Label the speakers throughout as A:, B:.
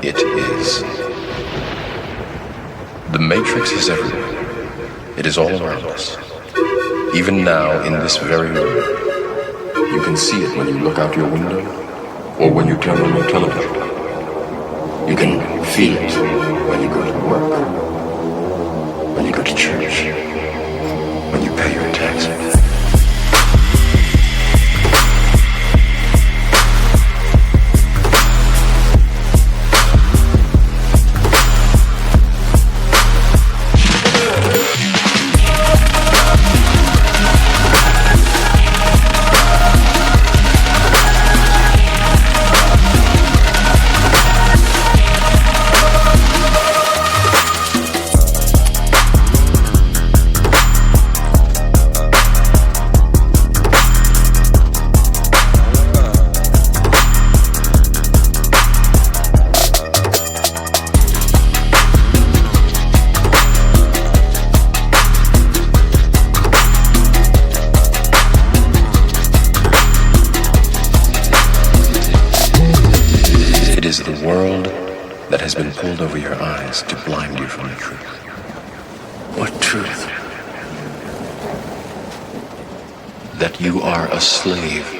A: It is. The matrix is everywhere. It is all around us. Even now, in this very room. You can see it when you look out your window, or when you turn on your television. You can feel it when you go to work, when you go to church, when you pay your taxes. The world that has been pulled over your eyes to blind you from the truth. What truth? That you are a slave.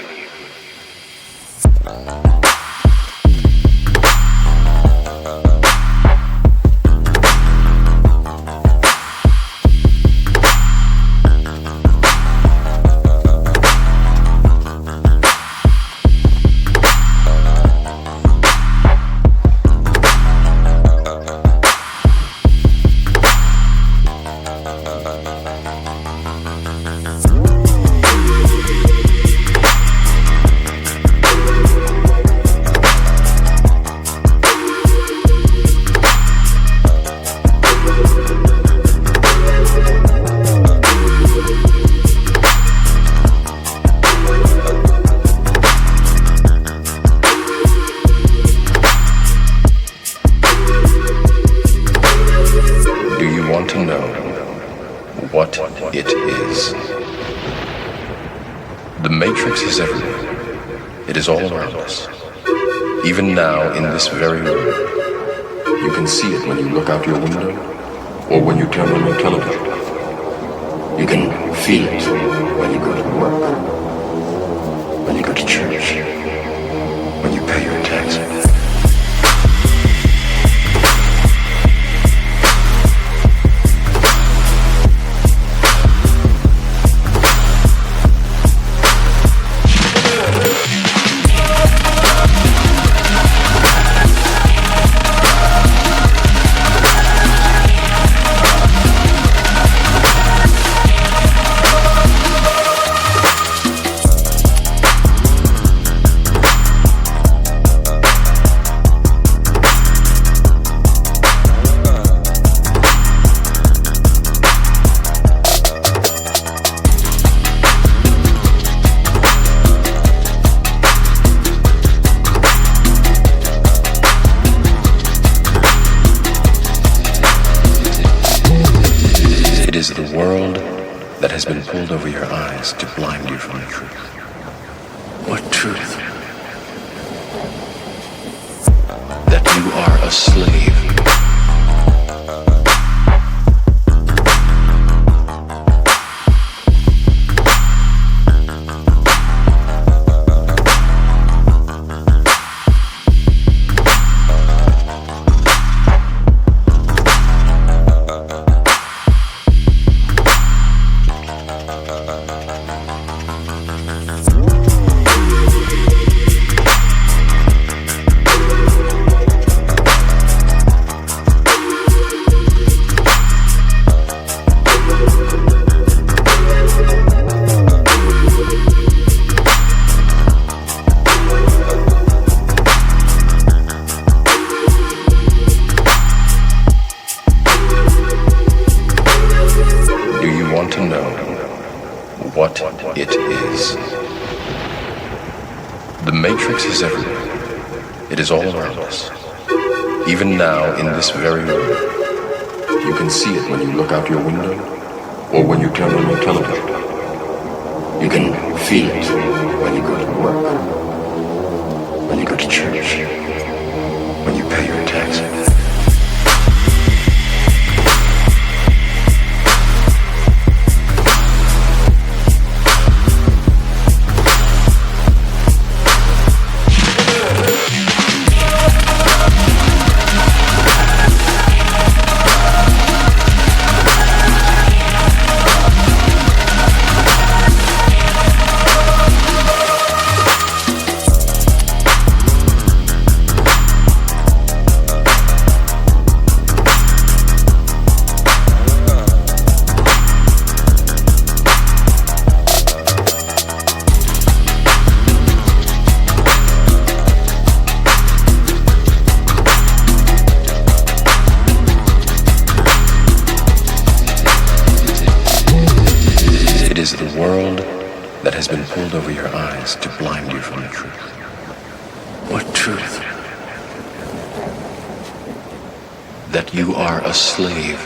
A: What it is. The matrix is everywhere. It is all around us. Even now, in this very room. You can see it when you look out your window, or when you turn on your television. You can feel it when you go to work, when you go to church, when you pay your taxes. It is the world that has been pulled over your eyes to blind you from the truth. What truth? That you are a slave. is all around us. Even now, in this very room, you can see it when you look out your window or when you turn on your television. You can feel it when you go to work, when you go to church, when you pay your taxes. That has been pulled over your eyes to blind you from the truth. What truth? That you are a slave